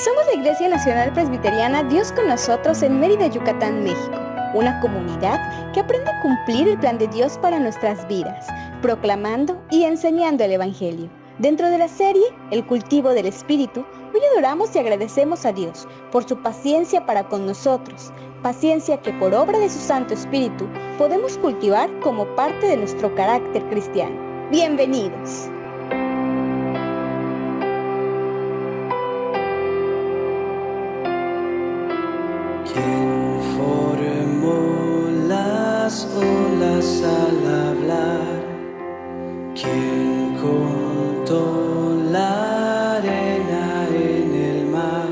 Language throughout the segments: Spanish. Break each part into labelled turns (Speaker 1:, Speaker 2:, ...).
Speaker 1: Somos la Iglesia Nacional Presbiteriana Dios con Nosotros en Mérida, Yucatán, México. Una comunidad que aprende a cumplir el plan de Dios para nuestras vidas, proclamando y enseñando el Evangelio. Dentro de la serie El cultivo del Espíritu, hoy adoramos y agradecemos a Dios por su paciencia para con nosotros, paciencia que por obra de su Santo Espíritu podemos cultivar como parte de nuestro carácter cristiano. ¡Bienvenidos!
Speaker 2: ¿Quién formó las olas al hablar? ¿Quién contó la arena en el mar?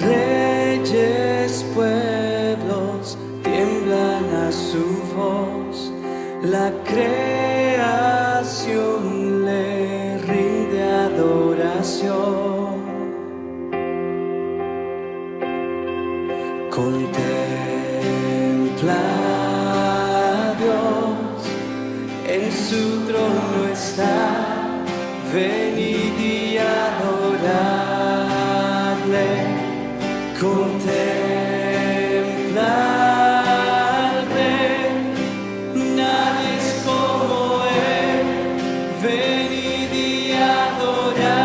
Speaker 2: Reyes, pueblos tiemblan a su voz, la creación le rinde adoración. Contempla a Dios, en su trono está, venid y adoradle. Contempla al Rey, nadie es como Él, venid y adoradle.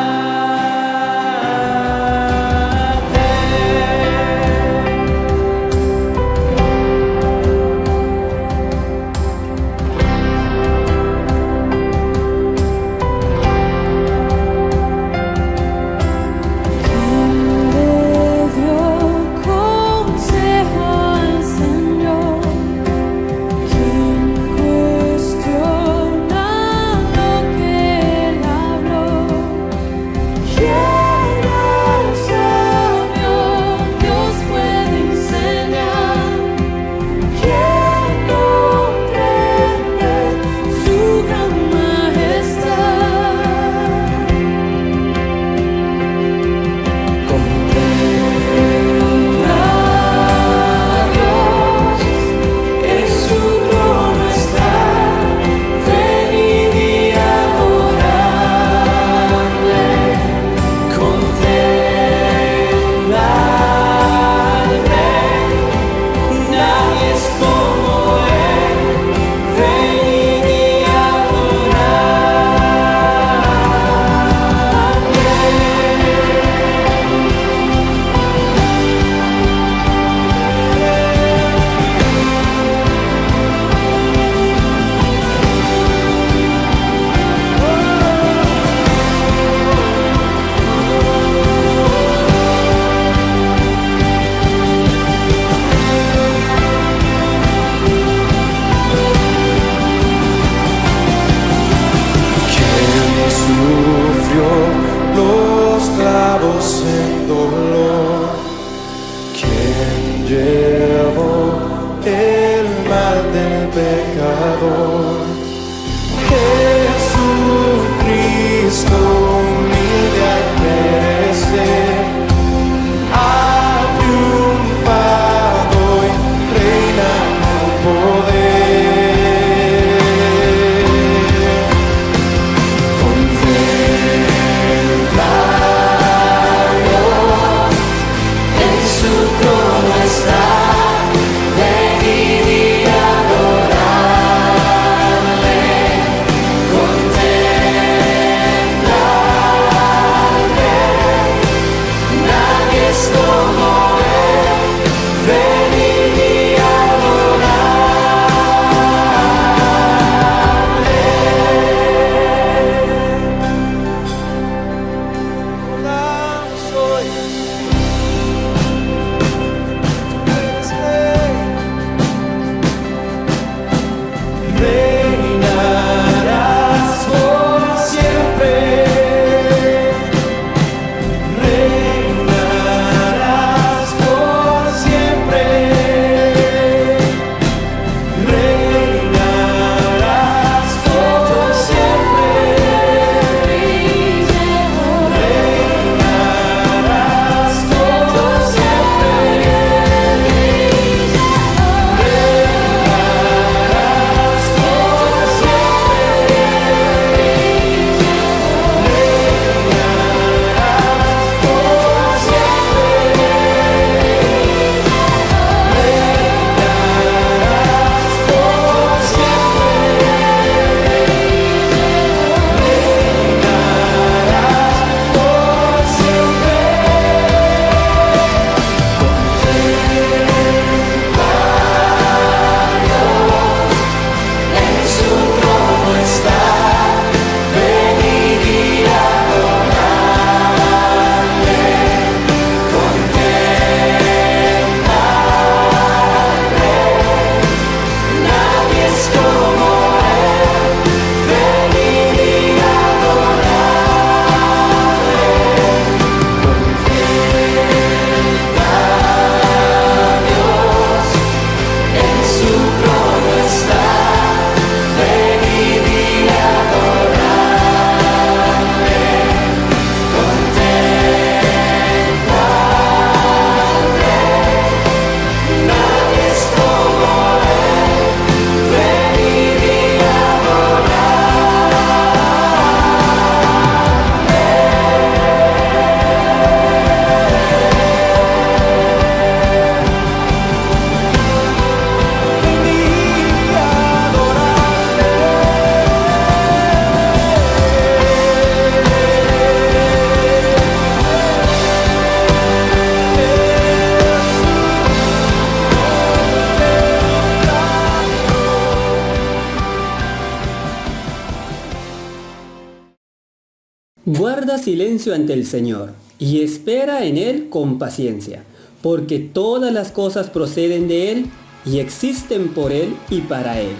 Speaker 3: Guarda silencio ante el Señor y espera en Él con paciencia, porque todas las cosas proceden de Él y existen por Él y para Él.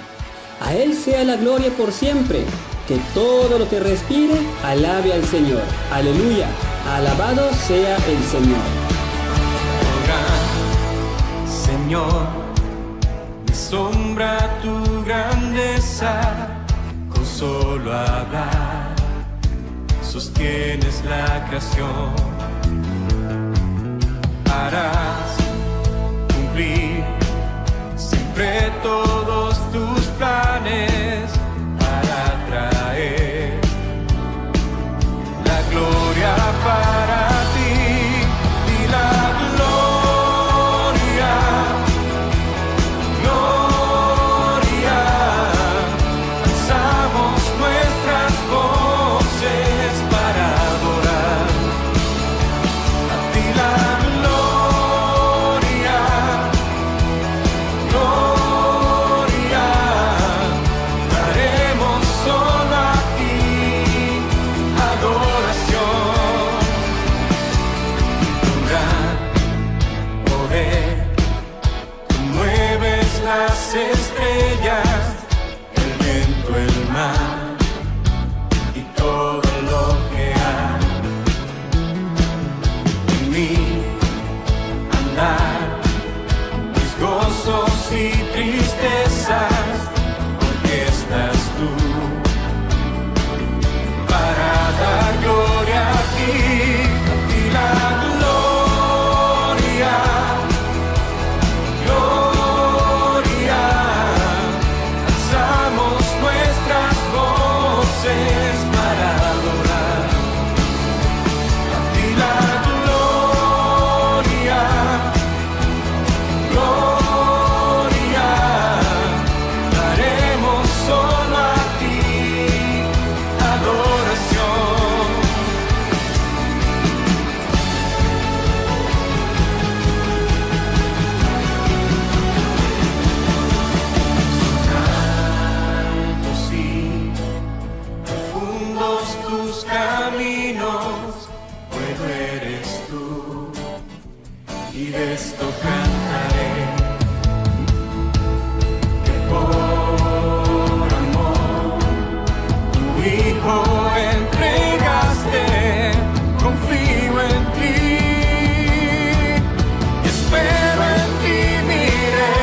Speaker 3: A Él sea la gloria por siempre, que todo lo que respire alabe al Señor. Aleluya, alabado sea el Señor.
Speaker 2: Orad, Señor, me asombra tu grandeza, con solo hablar sostienes la creación. Harás cumplir siempre todos tus planes para traer la gloria para ti y la gloria, gloria. Alzamos nuestras voces para adorar a ti la gloria, gloria. Daremos solo a ti adoración. Con gran poder tú mueves las estrellas, el viento, el mar y todo lo que hay. En mí andar mis gozos y tristezas, porque estás tú para dar gloria a ti y la gloria, gloria. Alzamos nuestras voces para adorar a ti la gloria, gloria. Daremos solo a ti adoración. Altos y profundos tus caminos, bueno eres tú, y de esto cantaré, que por amor tu Hijo entregaste. Confío en ti, espero en ti, miré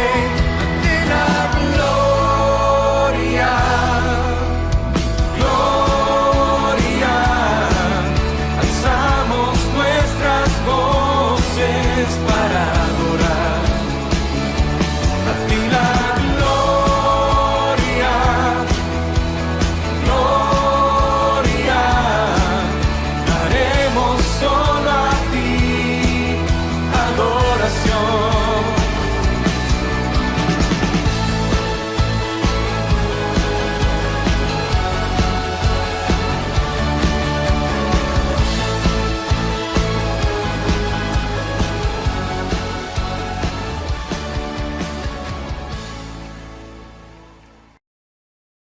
Speaker 2: ante la gloria, gloria. Alzamos nuestras voces para adorar a ti la gloria, gloria. Daremos solo a ti adoración.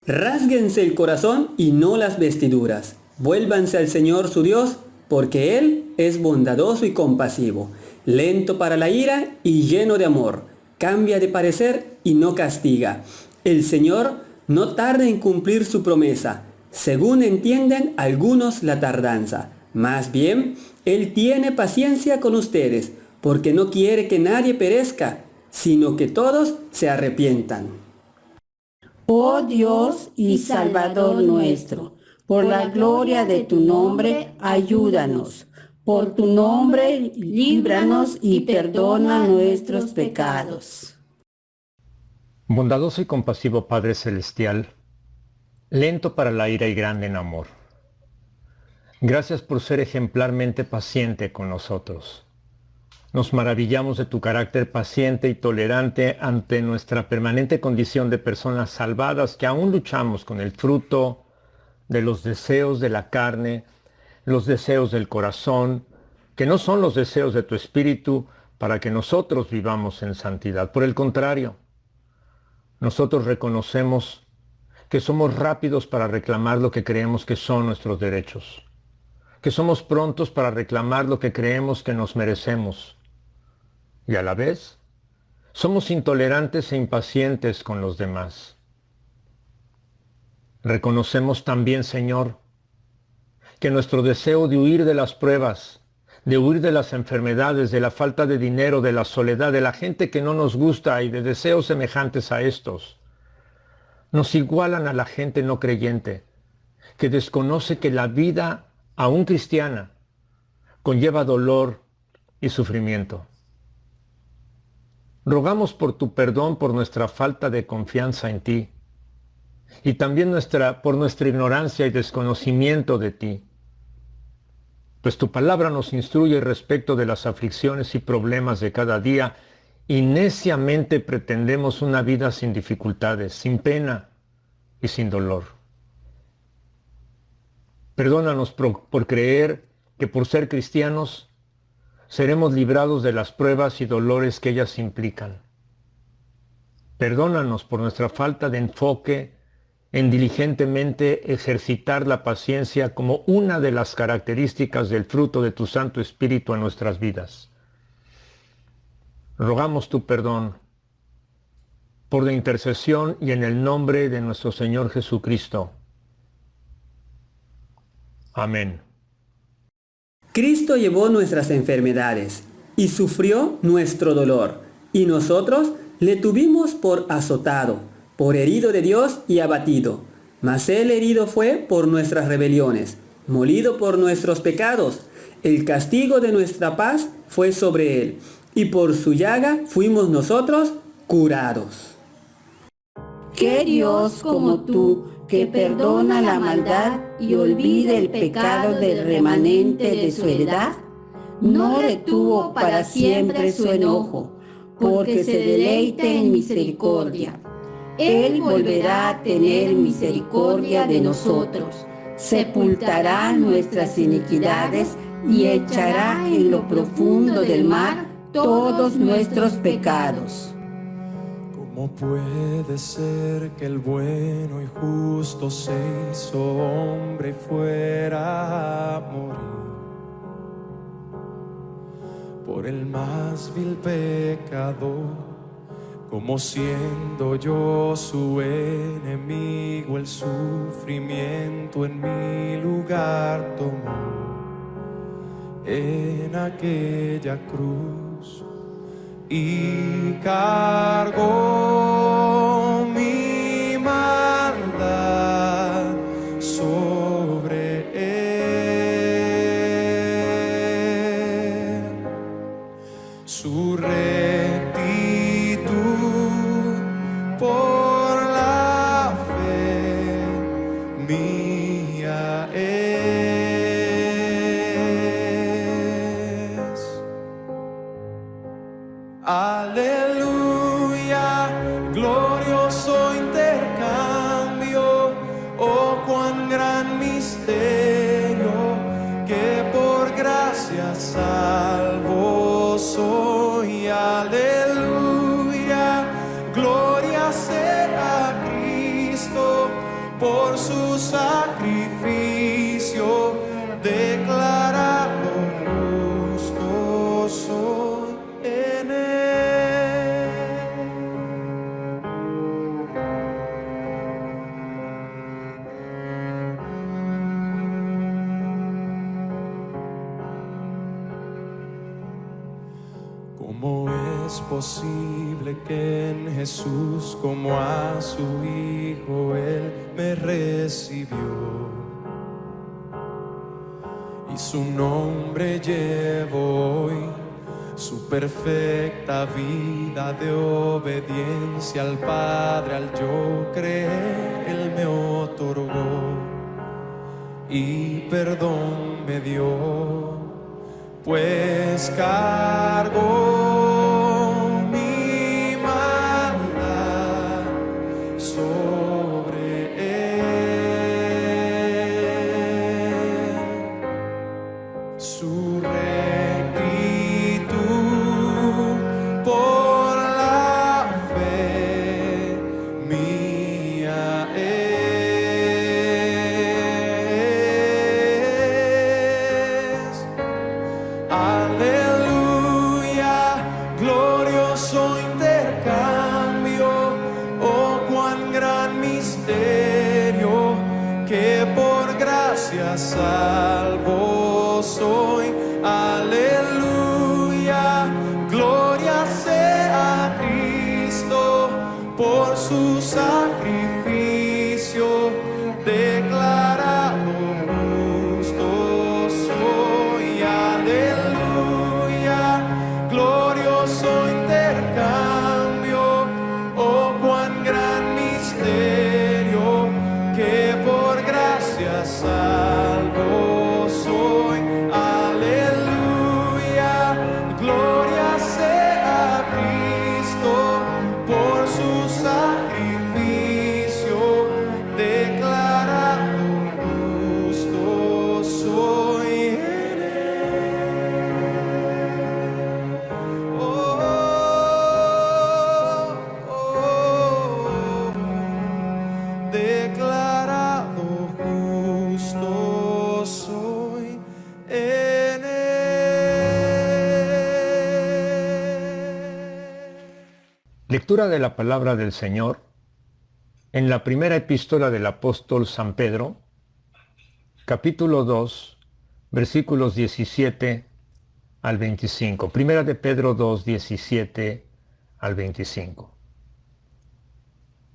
Speaker 3: Rásguense el corazón y no las vestiduras. Vuélvanse al Señor su Dios, porque Él es bondadoso y compasivo, lento para la ira y lleno de amor. Cambia de parecer y no castiga. El Señor no tarda en cumplir su promesa, según entienden algunos la tardanza. Más bien, Él tiene paciencia con ustedes, porque no quiere que nadie perezca, sino que todos se arrepientan.
Speaker 4: Oh Dios y Salvador nuestro, por la gloria de tu nombre, ayúdanos. Por tu nombre, líbranos y perdona nuestros pecados.
Speaker 5: Bondadoso y compasivo Padre Celestial, lento para la ira y grande en amor. Gracias por ser ejemplarmente paciente con nosotros. Nos maravillamos de tu carácter paciente y tolerante ante nuestra permanente condición de personas salvadas que aún luchamos con el fruto de los deseos de la carne, los deseos del corazón, que no son los deseos de tu espíritu para que nosotros vivamos en santidad. Por el contrario, nosotros reconocemos que somos rápidos para reclamar lo que creemos que son nuestros derechos. que somos prontos para reclamar lo que creemos que nos merecemos. Y a la vez, somos intolerantes e impacientes con los demás. Reconocemos también, Señor, que nuestro deseo de huir de las pruebas, de huir de las enfermedades, de la falta de dinero, de la soledad, de la gente que no nos gusta y de deseos semejantes a estos, nos igualan a la gente no creyente, que desconoce que la vida, aún cristiana, conlleva dolor y sufrimiento. Rogamos por tu perdón por nuestra falta de confianza en ti y también por nuestra ignorancia y desconocimiento de ti. Pues tu palabra nos instruye respecto de las aflicciones y problemas de cada día y neciamente pretendemos una vida sin dificultades, sin pena y sin dolor. Perdónanos por creer que por ser cristianos seremos librados de las pruebas y dolores que ellas implican. Perdónanos por nuestra falta de enfoque en diligentemente ejercitar la paciencia como una de las características del fruto de tu Santo Espíritu en nuestras vidas. Rogamos tu perdón por la intercesión y en el nombre de nuestro Señor Jesucristo. Amén.
Speaker 3: Cristo llevó nuestras enfermedades y sufrió nuestro dolor, y nosotros le tuvimos por azotado, por herido de Dios y abatido. Mas él herido fue por nuestras rebeliones, molido por nuestros pecados. El castigo de nuestra paz fue sobre él, y por su llaga fuimos nosotros curados.
Speaker 4: ¿Qué Dios como tú, que perdona la maldad y olvida el pecado del remanente de su heredad? No retuvo para siempre su enojo, porque se deleite en misericordia. Él volverá a tener misericordia de nosotros, sepultará nuestras iniquidades y echará en lo profundo del mar todos nuestros pecados.
Speaker 2: ¿Cómo puede ser que el bueno y justo se hizo hombre y fuera a morir por el más vil pecador? Como siendo yo su enemigo, el sufrimiento en mi lugar tomó en aquella cruz y cargó mi maldad sobre él. Su rectitud por la fe mía es. Aleluya, glorioso intercambio, oh cuán gran misterio, que por gracia salvo soy. Aleluya, gloria sea a Cristo por su sacrificio, declarado justo soy en él. ¿Cómo es posible que en Jesús, como a su Hijo, Él me recibió? Y su nombre llevo hoy, su perfecta vida de obediencia al Padre, al yo creer, Él me otorgó y perdón me dio, pues cargó mi maldad sobre él. Su rectitud por la fe mía es. gracia salvo soy. Aleluya, gloria sea a Cristo por su sacrificio, declarado justo soy. Aleluya, glorioso intercambio, oh cuán gran misterio, que por gracia salvo soy. Aleluya, gloria sea a Cristo por su sacrificio, declarado justo soy en él. Oh, oh, oh, declarado justo soy en él.
Speaker 5: Lectura de la palabra del Señor en la primera epístola del apóstol San Pedro, capítulo 2, versículos 17 al 25. Primera de Pedro 2, 17 al 25.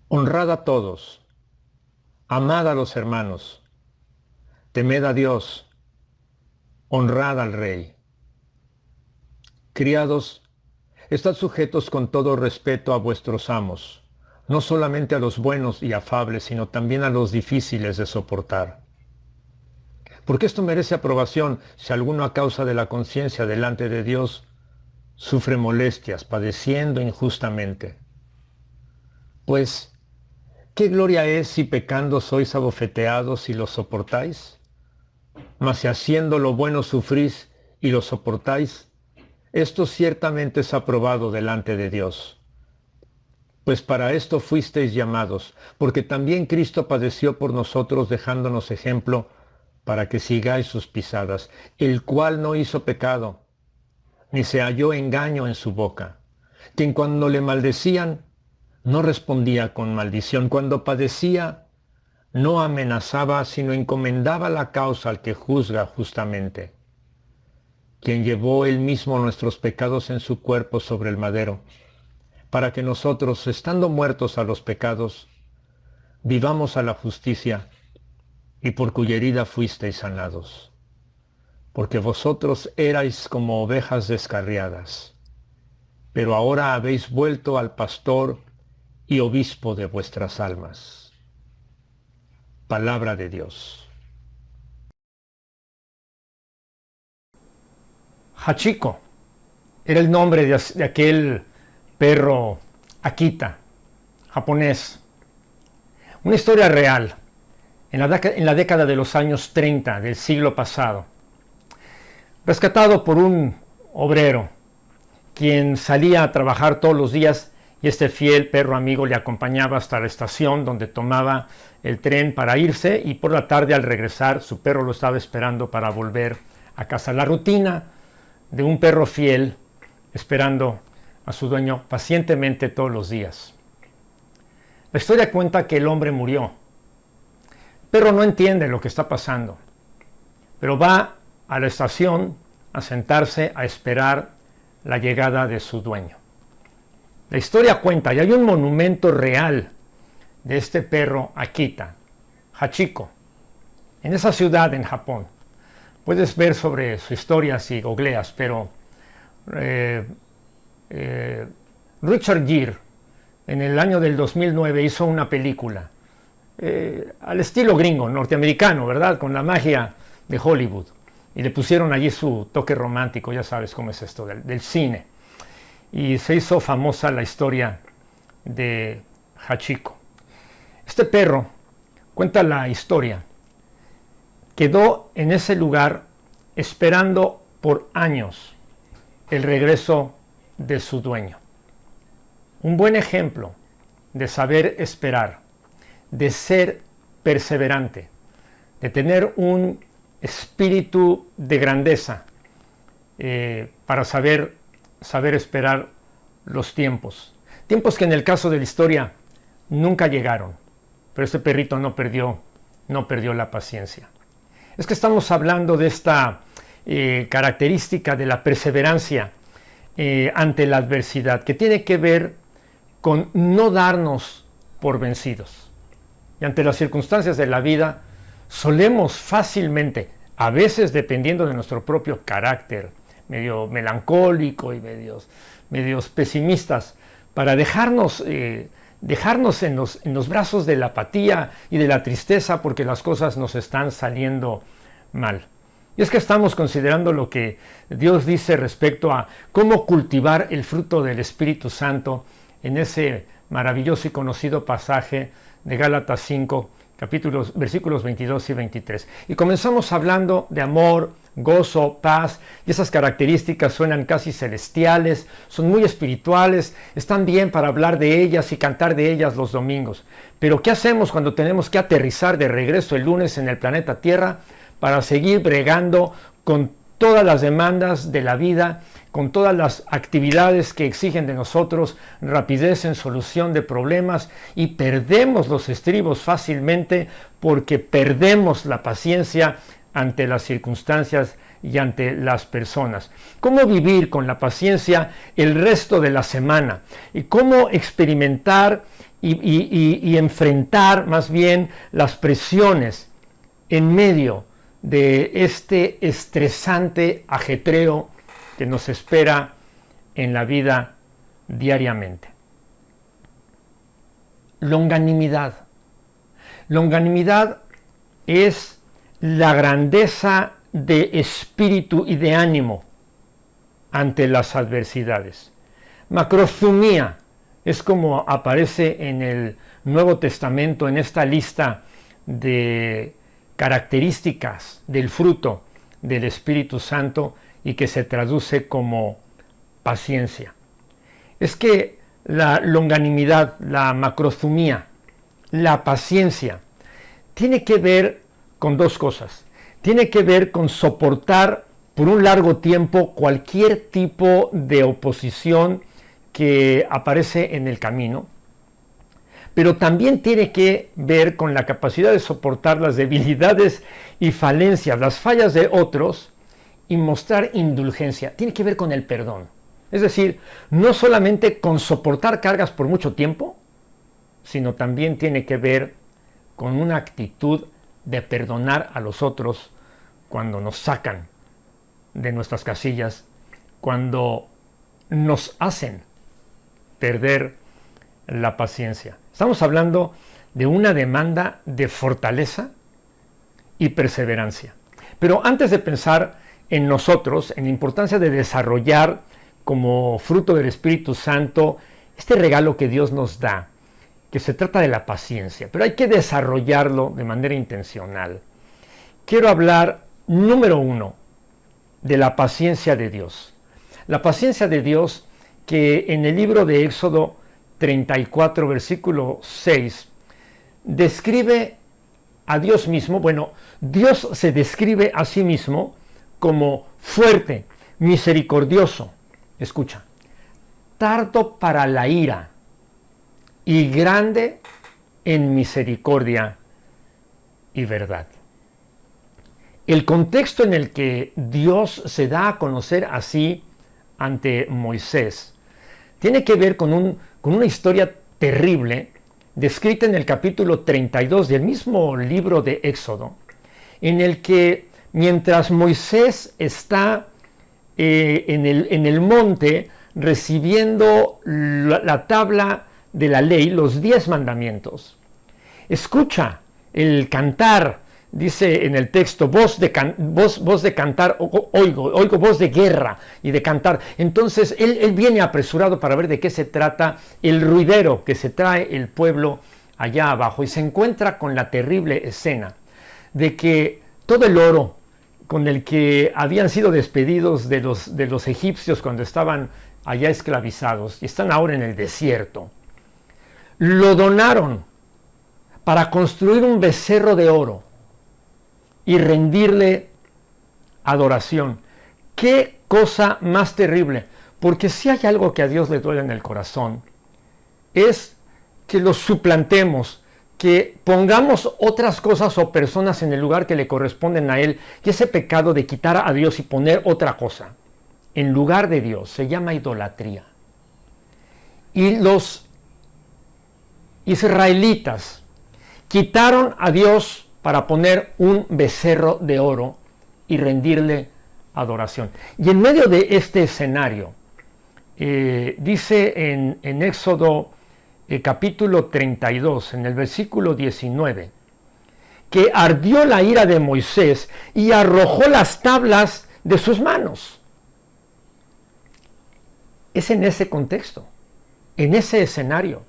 Speaker 5: Honrad a todos, amad a los hermanos, temed a Dios, honrad al Rey. Criados, estad sujetos con todo respeto a vuestros amos, no solamente a los buenos y afables, sino también a los difíciles de soportar. Porque esto merece aprobación si alguno a causa de la conciencia delante de Dios sufre molestias, padeciendo injustamente. Pues, ¿qué gloria es si pecando sois abofeteados y lo soportáis? Mas si haciendo lo bueno sufrís y lo soportáis, esto ciertamente es aprobado delante de Dios. Pues para esto fuisteis llamados, porque también Cristo padeció por nosotros dejándonos ejemplo para que sigáis sus pisadas, el cual no hizo pecado, ni se halló engaño en su boca, quien cuando le maldecían, no respondía con maldición, cuando padecía, no amenazaba, sino encomendaba la causa al que juzga justamente, quien llevó él mismo nuestros pecados en su cuerpo sobre el madero, para que nosotros, estando muertos a los pecados, vivamos a la justicia, y por cuya herida fuisteis sanados. Porque vosotros erais como ovejas descarriadas, pero ahora habéis vuelto al pastor y obispo de vuestras almas. Palabra de Dios. Hachiko era el nombre de aquel perro Akita, japonés. Una historia real, en la década de los años 30 del siglo pasado. Rescatado por un obrero, quien salía a trabajar todos los días y este fiel perro amigo le acompañaba hasta la estación donde tomaba el tren para irse, y por la tarde al regresar su perro lo estaba esperando para volver a casa. La rutina de un perro fiel esperando a su dueño pacientemente todos los días. La historia cuenta que el hombre murió. El perro no entiende lo que está pasando, pero va a la estación a sentarse a esperar la llegada de su dueño. La historia cuenta, y hay un monumento real de este perro Akita, Hachiko, en esa ciudad en Japón. Puedes ver sobre su historia si googleas, pero Richard Gere en el año del 2009 hizo una película al estilo gringo, norteamericano, ¿verdad? Con la magia de Hollywood. Y le pusieron allí su toque romántico, ya sabes cómo es esto del cine. Y se hizo famosa la historia de Hachiko. Este perro, cuenta la historia, quedó en ese lugar esperando por años el regreso de su dueño. Un buen ejemplo de saber esperar, de ser perseverante, de tener un espíritu de grandeza para saber esperar los tiempos. Tiempos que en el caso de la historia nunca llegaron, pero este perrito no perdió la paciencia. Es que estamos hablando de esta característica de la perseverancia ante la adversidad, que tiene que ver con no darnos por vencidos. Y ante las circunstancias de la vida, solemos fácilmente, a veces dependiendo de nuestro propio carácter, medio melancólico y medios pesimistas, para dejarnos en los brazos de la apatía y de la tristeza porque las cosas nos están saliendo mal. Y es que estamos considerando lo que Dios dice respecto a cómo cultivar el fruto del Espíritu Santo en ese maravilloso y conocido pasaje de Gálatas 5, versículos 22 y 23. Y comenzamos hablando de amor, gozo, paz, y esas características suenan casi celestiales, son muy espirituales, están bien para hablar de ellas y cantar de ellas los domingos. Pero ¿qué hacemos cuando tenemos que aterrizar de regreso el lunes en el planeta Tierra para seguir bregando con todas las demandas de la vida, con todas las actividades que exigen de nosotros rapidez en solución de problemas, y perdemos los estribos fácilmente porque perdemos la paciencia ante las circunstancias y ante las personas? ¿Cómo vivir con la paciencia el resto de la semana? ¿Y cómo experimentar y enfrentar más bien las presiones en medio de este estresante ajetreo que nos espera en la vida diariamente? Longanimidad. Longanimidad es la grandeza de espíritu y de ánimo ante las adversidades. Macrozumía es como aparece en el Nuevo Testamento, en esta lista de características del fruto del Espíritu Santo, y que se traduce como paciencia. Es que la longanimidad, la macrozumía, la paciencia, tiene que ver con dos cosas. Tiene que ver con soportar por un largo tiempo cualquier tipo de oposición que aparece en el camino, pero también tiene que ver con la capacidad de soportar las debilidades y falencias, las fallas de otros, y mostrar indulgencia. Tiene que ver con el perdón. Es decir, no solamente con soportar cargas por mucho tiempo, sino también tiene que ver con una actitud de perdonar a los otros cuando nos sacan de nuestras casillas, cuando nos hacen perder la paciencia. Estamos hablando de una demanda de fortaleza y perseverancia. Pero antes de pensar en nosotros, en la importancia de desarrollar como fruto del Espíritu Santo este regalo que Dios nos da, que se trata de la paciencia, pero hay que desarrollarlo de manera intencional. Quiero hablar, número uno, de la paciencia de Dios. La paciencia de Dios que en el libro de Éxodo 34, versículo 6, describe a Dios mismo. Bueno, Dios se describe a sí mismo como fuerte, misericordioso. Escucha, tardo para la ira y grande en misericordia y verdad. El contexto en el que Dios se da a conocer así ante Moisés tiene que ver con una historia terrible descrita en el capítulo 32 del mismo libro de Éxodo, en el que mientras Moisés está en el monte recibiendo la tabla de la ley, los 10 mandamientos, escucha el cantar. Dice en el texto, voz de cantar, oigo voz de guerra y de cantar. Entonces él viene apresurado para ver de qué se trata el ruidero que se trae el pueblo allá abajo, y se encuentra con la terrible escena de que todo el oro con el que habían sido despedidos de los egipcios cuando estaban allá esclavizados y están ahora en el desierto, lo donaron para construir un becerro de oro y rendirle adoración. ¡Qué cosa más terrible! Porque si hay algo que a Dios le duele en el corazón, es que lo suplantemos, que pongamos otras cosas o personas en el lugar que le corresponden a Él, y ese pecado de quitar a Dios y poner otra cosa en lugar de Dios se llama idolatría. Y los israelitas quitaron a Dios para poner un becerro de oro y rendirle adoración. Y en medio de este escenario, dice en Éxodo capítulo 32, en el versículo 19, que ardió la ira de Moisés y arrojó las tablas de sus manos. Es en ese contexto, en ese escenario,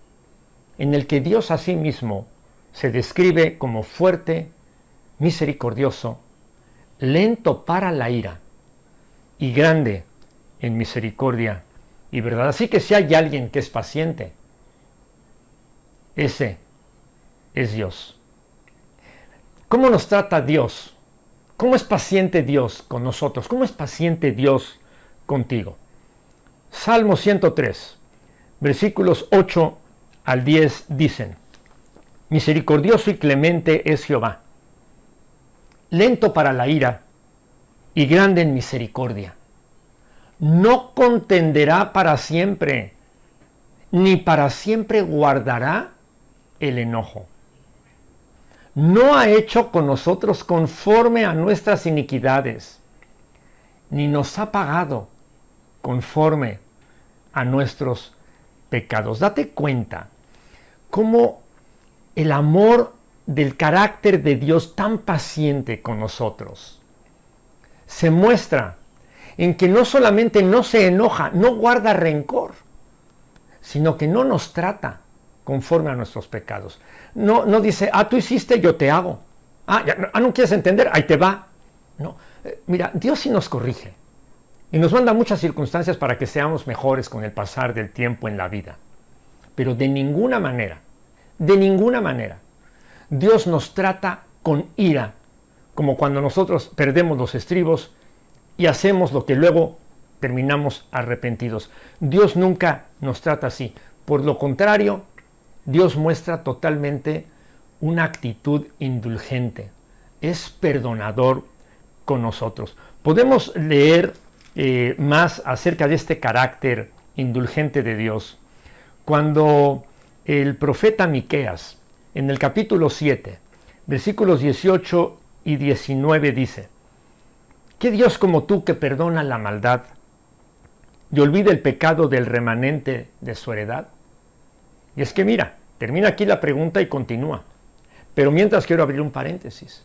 Speaker 5: en el que Dios a sí mismo se describe como fuerte, misericordioso, lento para la ira y grande en misericordia y verdad. Así que si hay alguien que es paciente, ese es Dios. ¿Cómo nos trata Dios? ¿Cómo es paciente Dios con nosotros? ¿Cómo es paciente Dios contigo? Salmo 103, versículos 8 al 10 dicen: misericordioso y clemente es Jehová, lento para la ira y grande en misericordia. No contenderá para siempre, ni para siempre guardará el enojo. No ha hecho con nosotros conforme a nuestras iniquidades, ni nos ha pagado conforme a nuestros pecados. Date cuenta cómo el amor del carácter de Dios tan paciente con nosotros se muestra en que no solamente no se enoja, no guarda rencor, sino que no nos trata conforme a nuestros pecados. No dice, tú hiciste, yo te hago. No quieres entender, ahí te va. No, mira, Dios sí nos corrige y nos manda muchas circunstancias para que seamos mejores con el pasar del tiempo en la vida. Pero de ninguna manera, Dios nos trata con ira, como cuando nosotros perdemos los estribos y hacemos lo que luego terminamos arrepentidos. Dios nunca nos trata así. Por lo contrario, Dios muestra totalmente una actitud indulgente. Es perdonador con nosotros. Podemos leer más acerca de este carácter indulgente de Dios cuando el profeta Miqueas, en el capítulo 7, versículos 18 y 19 dice: ¿qué Dios como tú que perdona la maldad y olvida el pecado del remanente de su heredad? Y es que mira, termina aquí la pregunta y continúa. Pero mientras quiero abrir un paréntesis.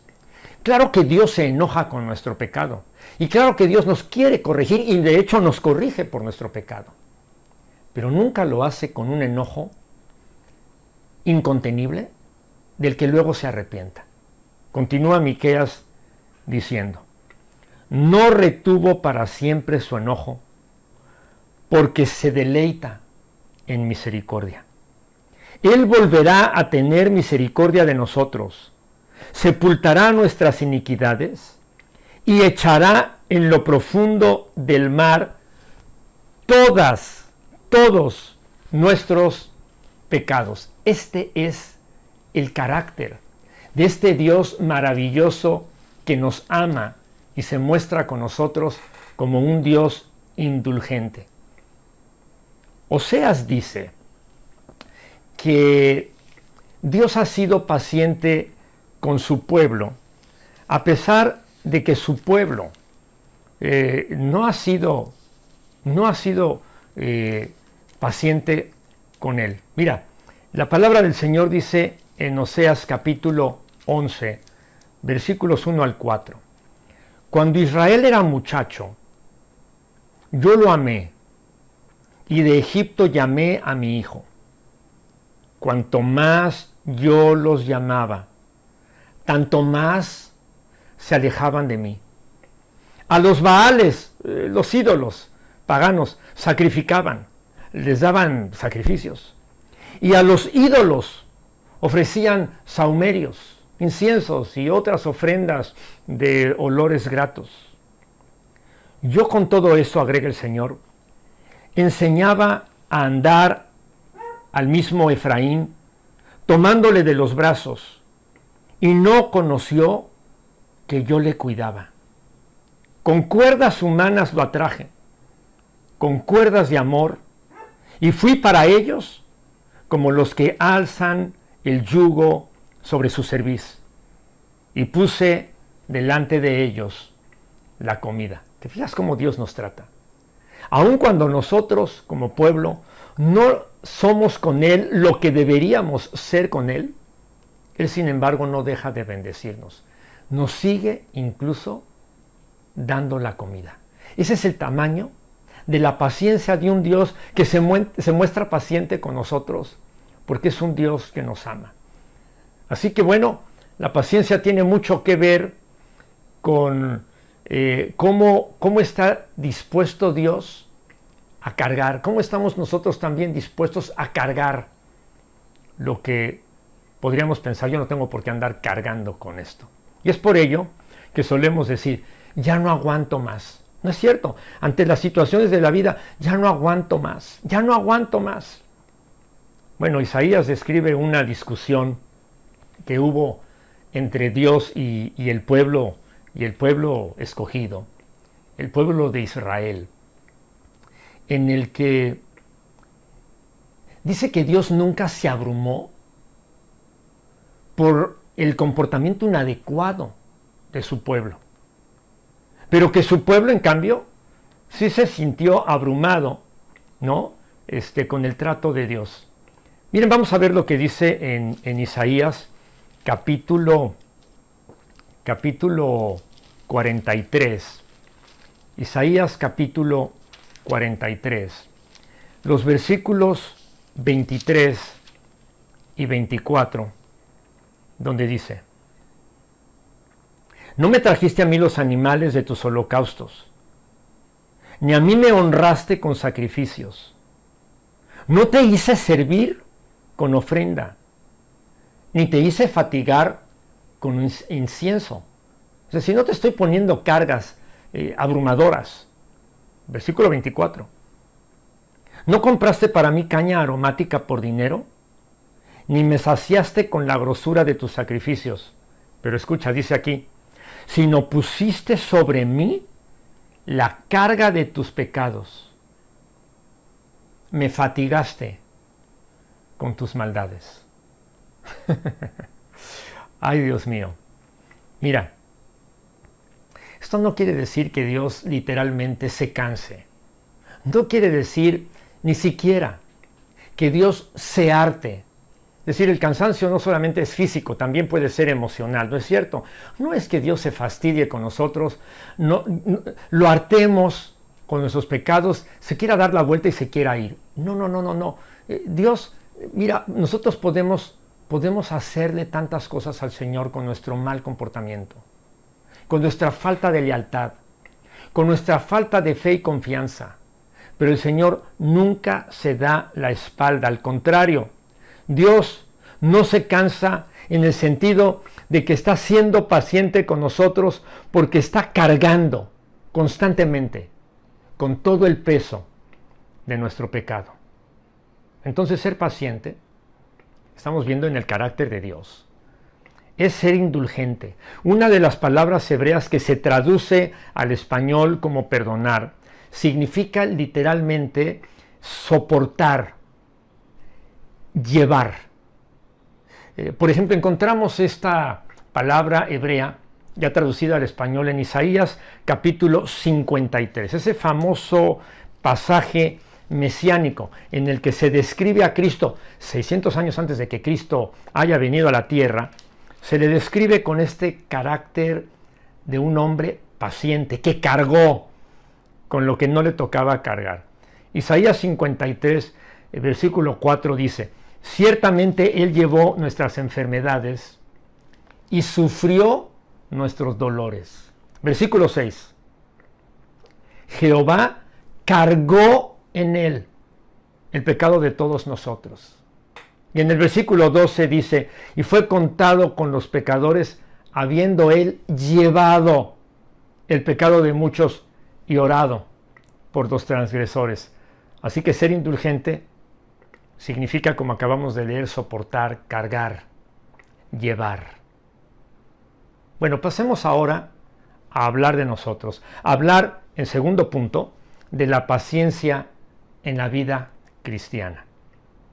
Speaker 5: Claro que Dios se enoja con nuestro pecado. Y claro que Dios nos quiere corregir y de hecho nos corrige por nuestro pecado. Pero nunca lo hace con un enojo incontenible del que luego se arrepienta. Continúa Miqueas diciendo: no retuvo para siempre su enojo, porque se deleita en misericordia. Él volverá a tener misericordia de nosotros, sepultará nuestras iniquidades y echará en lo profundo del mar todos nuestros pecados. Este es el carácter de este Dios maravilloso que nos ama y se muestra con nosotros como un Dios indulgente. Oseas dice que Dios ha sido paciente con su pueblo, a pesar de que su pueblo no ha sido paciente con él. Mira, la palabra del Señor dice en Oseas capítulo 11, versículos 1 al 4. Cuando Israel era muchacho, yo lo amé, y de Egipto llamé a mi hijo. Cuanto más yo los llamaba, tanto más se alejaban de mí. A los Baales, los ídolos paganos, sacrificaban, les daban sacrificios. Y a los ídolos ofrecían sahumerios, inciensos y otras ofrendas de olores gratos. Yo con todo eso, agrega el Señor, enseñaba a andar al mismo Efraín tomándole de los brazos, y no conoció que yo le cuidaba. Con cuerdas humanas lo atraje, con cuerdas de amor, y fui para ellos como los que alzan el yugo sobre su cerviz, y puse delante de ellos la comida. ¿Te fijas cómo Dios nos trata? Aun cuando nosotros como pueblo no somos con Él lo que deberíamos ser con Él, Él sin embargo no deja de bendecirnos. Nos sigue incluso dando la comida. Ese es el tamaño de la paciencia de un Dios que se muestra paciente con nosotros, porque es un Dios que nos ama. Así que bueno, la paciencia tiene mucho que ver con cómo está dispuesto Dios a cargar, cómo estamos nosotros también dispuestos a cargar lo que podríamos pensar, yo no tengo por qué andar cargando con esto. Y es por ello que solemos decir, ya no aguanto más. No es cierto, ante las situaciones de la vida, ya no aguanto más, ya no aguanto más. Bueno, Isaías describe una discusión que hubo entre Dios y el pueblo escogido, el pueblo de Israel, en el que dice que Dios nunca se abrumó por el comportamiento inadecuado de su pueblo, pero que su pueblo en cambio sí se sintió abrumado, ¿no? Con el trato de Dios. Miren, vamos a ver lo que dice en Isaías capítulo 43. Isaías capítulo 43. Los versículos 23 y 24, donde dice: no me trajiste a mí los animales de tus holocaustos, ni a mí me honraste con sacrificios. No te hice servir con ofrenda, ni te hice fatigar con incienso. O sea, si no te estoy poniendo cargas abrumadoras. Versículo 24. ¿No compraste para mí caña aromática por dinero? Ni me saciaste con la grosura de tus sacrificios. Pero escucha, dice aquí, sino pusiste sobre mí la carga de tus pecados. Me fatigaste con tus maldades. Ay, Dios mío. Mira, esto no quiere decir que Dios literalmente se canse. No quiere decir ni siquiera que Dios se harte. Es decir, el cansancio no solamente es físico, también puede ser emocional, ¿no es cierto? No es que Dios se fastidie con nosotros, no, lo hartemos con nuestros pecados, se quiera dar la vuelta y se quiera ir. No. Dios, mira, nosotros podemos hacerle tantas cosas al Señor con nuestro mal comportamiento, con nuestra falta de lealtad, con nuestra falta de fe y confianza. Pero el Señor nunca se da la espalda, al contrario, Dios no se cansa en el sentido de que está siendo paciente con nosotros porque está cargando constantemente con todo el peso de nuestro pecado. Entonces, ser paciente, estamos viendo en el carácter de Dios, es ser indulgente. Una de las palabras hebreas que se traduce al español como perdonar significa literalmente soportar, llevar. Por ejemplo, encontramos esta palabra hebrea ya traducida al español en Isaías capítulo 53, ese famoso pasaje mesiánico en el que se describe a Cristo 600 años antes de que Cristo haya venido a la tierra. Se le describe con este carácter de un hombre paciente que cargó con lo que no le tocaba cargar. Isaías 53, versículo 4 dice: ciertamente Él llevó nuestras enfermedades y sufrió nuestros dolores. Versículo 6. Jehová cargó en Él el pecado de todos nosotros. Y en el versículo 12 dice: y fue contado con los pecadores, habiendo Él llevado el pecado de muchos y orado por los transgresores. Así que ser indulgente significa, como acabamos de leer, soportar, cargar, llevar. Bueno, pasemos ahora a hablar de nosotros. A hablar, en segundo punto, de la paciencia en la vida cristiana.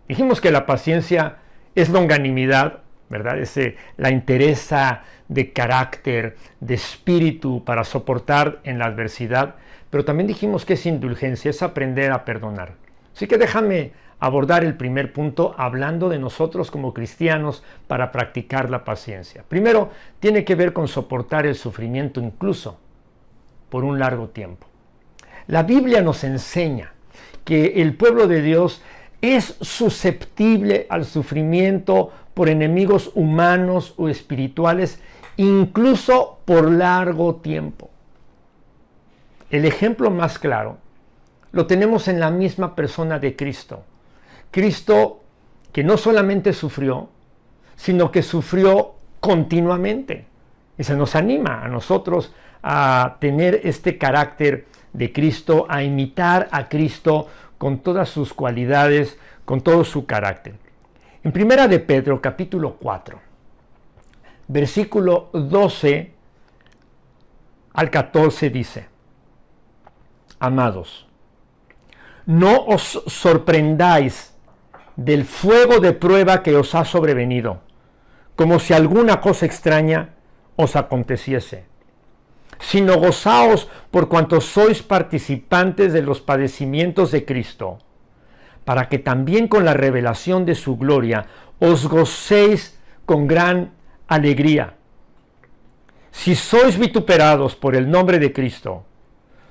Speaker 5: Dijimos que la paciencia es longanimidad, ¿verdad? Es la entereza de carácter, de espíritu para soportar en la adversidad, pero también dijimos que es indulgencia, es aprender a perdonar. Así que déjame abordar el primer punto hablando de nosotros como cristianos para practicar la paciencia. Primero, tiene que ver con soportar el sufrimiento incluso por un largo tiempo. La Biblia nos enseña que el pueblo de Dios es susceptible al sufrimiento por enemigos humanos o espirituales, incluso por largo tiempo. El ejemplo más claro lo tenemos en la misma persona de Cristo. Cristo que no solamente sufrió, sino que sufrió continuamente. Y se nos anima a nosotros a tener este carácter de Cristo, a imitar a Cristo con todas sus cualidades, con todo su carácter. En Primera de Pedro, capítulo 4, versículo 12 al 14 dice: Amados, no os sorprendáis del fuego de prueba que os ha sobrevenido, como si alguna cosa extraña os aconteciese, sino gozaos por cuanto sois participantes de los padecimientos de Cristo, para que también con la revelación de su gloria os gocéis con gran alegría. Si sois vituperados por el nombre de Cristo,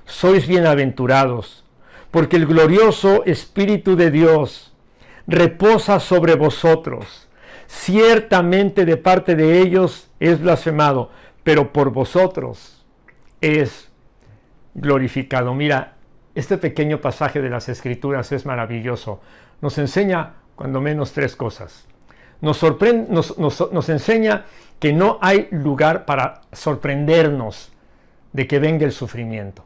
Speaker 5: sois bienaventurados, porque el glorioso Espíritu de Dios reposa sobre vosotros. Ciertamente de parte de ellos es blasfemado, pero por vosotros es glorificado. Mira, este pequeño pasaje de las Escrituras es maravilloso. Nos enseña cuando menos tres cosas. Nos enseña que no hay lugar para sorprendernos de que venga el sufrimiento.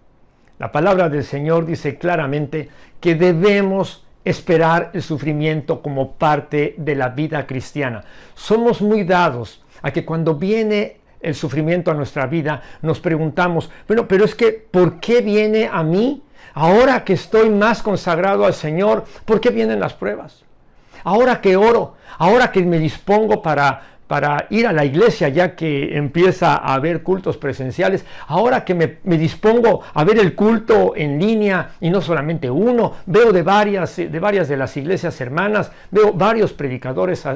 Speaker 5: La palabra del Señor dice claramente que debemos esperar el sufrimiento como parte de la vida cristiana. Somos muy dados a que cuando viene el sufrimiento a nuestra vida nos preguntamos, bueno, pero es que ¿por qué viene a mí? Ahora que estoy más consagrado al Señor, ¿por qué vienen las pruebas? Ahora que oro, ahora que me dispongo para ir a la iglesia, ya que empieza a haber cultos presenciales, ahora que me dispongo a ver el culto en línea, y no solamente uno, veo de varias de las iglesias hermanas, veo varios predicadores,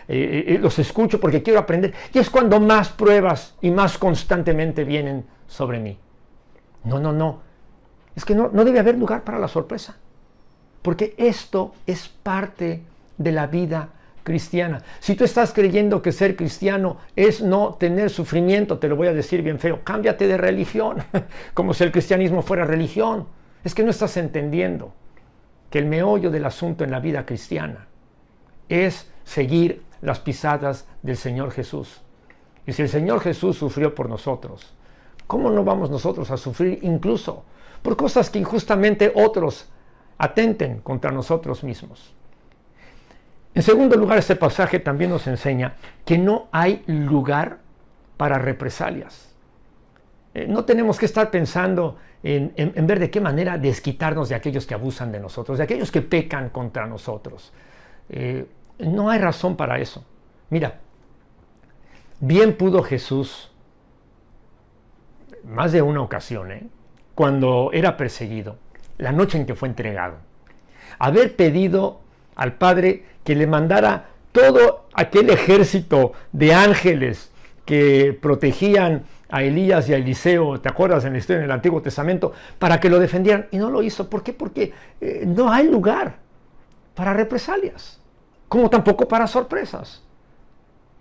Speaker 5: los escucho porque quiero aprender, y es cuando más pruebas y más constantemente vienen sobre mí. No, es que no debe haber lugar para la sorpresa, porque esto es parte de la vida cristiana. Si tú estás creyendo que ser cristiano es no tener sufrimiento, te lo voy a decir bien feo, cámbiate de religión, como si el cristianismo fuera religión. Es que no estás entendiendo que el meollo del asunto en la vida cristiana es seguir las pisadas del Señor Jesús. Y si el Señor Jesús sufrió por nosotros, ¿cómo no vamos nosotros a sufrir incluso por cosas que injustamente otros atenten contra nosotros mismos? En segundo lugar, este pasaje también nos enseña que no hay lugar para represalias. No tenemos que estar pensando en ver de qué manera desquitarnos de aquellos que abusan de nosotros, de aquellos que pecan contra nosotros. No hay razón para eso. Mira, bien pudo Jesús, más de una ocasión, cuando era perseguido, la noche en que fue entregado, haber pedido al Padre que le mandara todo aquel ejército de ángeles que protegían a Elías y a Eliseo, ¿te acuerdas en la historia en el Antiguo Testamento? Para que lo defendieran, y no lo hizo. ¿Por qué? Porque no hay lugar para represalias, como tampoco para sorpresas.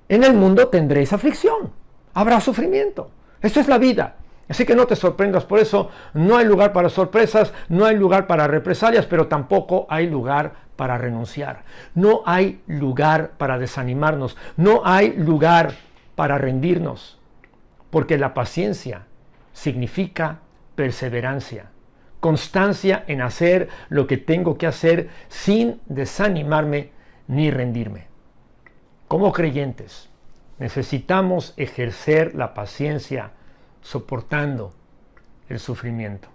Speaker 5: En el mundo tendréis aflicción, habrá sufrimiento, esto es la vida. Así que no te sorprendas por eso, no hay lugar para sorpresas, no hay lugar para represalias, pero tampoco hay lugar para renunciar. No hay lugar para desanimarnos, no hay lugar para rendirnos, porque la paciencia significa perseverancia. constancia en hacer lo que tengo que hacer sin desanimarme ni rendirme. Como creyentes, necesitamos ejercer la paciencia soportando el sufrimiento.